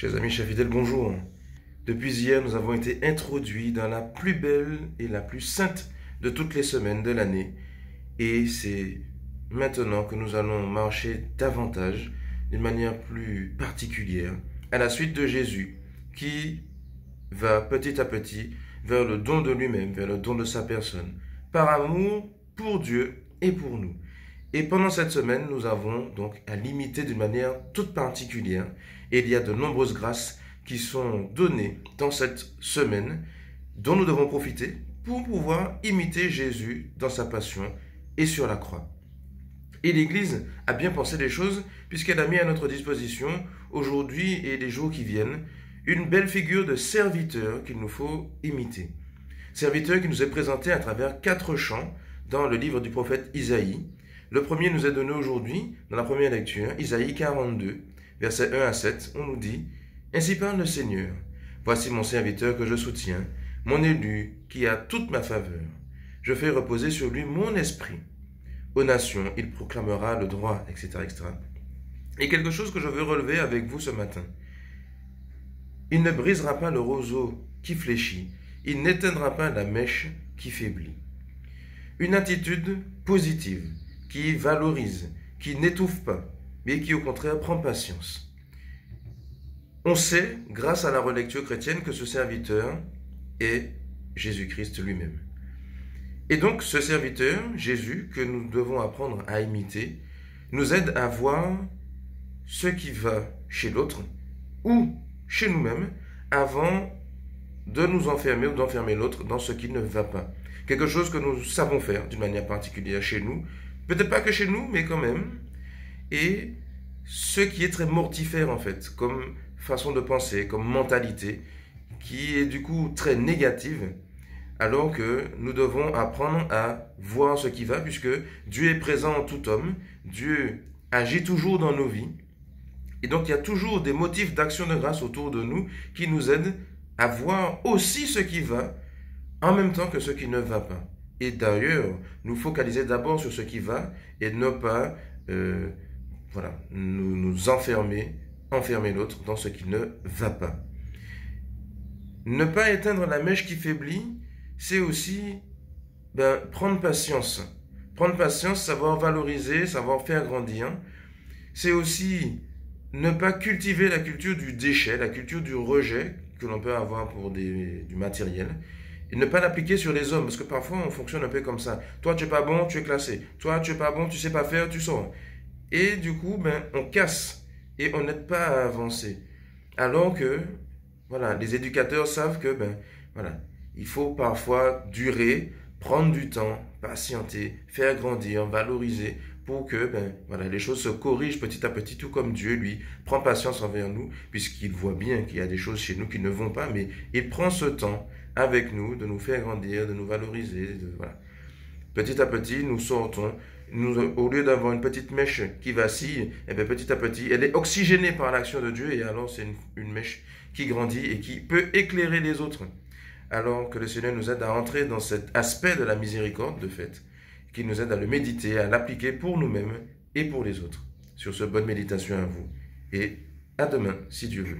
Chers amis, chers fidèles, bonjour. Depuis hier, nous avons été introduits dans la plus belle et la plus sainte de toutes les semaines de l'année. Et c'est maintenant que nous allons marcher davantage, d'une manière plus particulière, à la suite de Jésus, qui va petit à petit vers le don de lui-même, vers le don de sa personne, par amour pour Dieu et pour nous. Et pendant cette semaine, nous avons donc à l'imiter d'une manière toute particulière. Et il y a de nombreuses grâces qui sont données dans cette semaine dont nous devons profiter pour pouvoir imiter Jésus dans sa passion et sur la croix. Et l'Église a bien pensé les choses puisqu'elle a mis à notre disposition aujourd'hui et les jours qui viennent une belle figure de serviteur qu'il nous faut imiter. Serviteur qui nous est présenté à travers 4 chants dans le livre du prophète Isaïe. Le premier nous est donné aujourd'hui, dans la première lecture, Isaïe 42, versets 1 à 7, on nous dit « Ainsi parle le Seigneur, voici mon serviteur que je soutiens, mon élu qui a toute ma faveur. Je fais reposer sur lui mon esprit. Aux nations, il proclamera le droit, etc. etc. » Et quelque chose que je veux relever avec vous ce matin. Il ne brisera pas le roseau qui fléchit, il n'éteindra pas la mèche qui faiblit. Une attitude positive, qui valorise, qui n'étouffe pas, mais qui au contraire prend patience. On sait, grâce à la relecture chrétienne, que ce serviteur est Jésus-Christ lui-même. Et donc ce serviteur, Jésus, que nous devons apprendre à imiter, nous aide à voir ce qui va chez l'autre ou chez nous-mêmes avant de nous enfermer ou d'enfermer l'autre dans ce qui ne va pas. Quelque chose que nous savons faire d'une manière particulière chez nous, peut-être pas que chez nous, mais quand même. Et ce qui est très mortifère en fait, comme façon de penser, comme mentalité, qui est du coup très négative, alors que nous devons apprendre à voir ce qui va, puisque Dieu est présent en tout homme, Dieu agit toujours dans nos vies, et donc il y a toujours des motifs d'action de grâce autour de nous qui nous aident à voir aussi ce qui va, en même temps que ce qui ne va pas. Et d'ailleurs, nous focaliser d'abord sur ce qui va et ne pas nous enfermer l'autre dans ce qui ne va pas. Ne pas éteindre la mèche qui faiblit, c'est aussi prendre patience. Prendre patience, savoir valoriser, savoir faire grandir. C'est aussi ne pas cultiver la culture du déchet, la culture du rejet que l'on peut avoir pour du matériel. Et ne pas l'appliquer sur les hommes, parce que parfois on fonctionne un peu comme ça. Toi tu es pas bon, tu es classé. Toi tu es pas bon, tu sais pas faire, tu sors. Et du coup, on casse et on n'aide pas à avancer. Alors que, les éducateurs savent que, il faut parfois durer, prendre du temps, patienter, faire grandir, valoriser, pour que, les choses se corrigent petit à petit, tout comme Dieu, lui, prend patience envers nous, puisqu'il voit bien qu'il y a des choses chez nous qui ne vont pas, mais il prend ce temps avec nous, de nous faire grandir, de nous valoriser. Petit à petit, nous sortons. Au lieu d'avoir une petite mèche qui vacille, petit à petit, elle est oxygénée par l'action de Dieu et alors c'est une mèche qui grandit et qui peut éclairer les autres. Alors que le Seigneur nous aide à entrer dans cet aspect de la miséricorde, de fait, qui nous aide à le méditer, à l'appliquer pour nous-mêmes et pour les autres. Sur ce, bonne méditation à vous et à demain, si Dieu veut.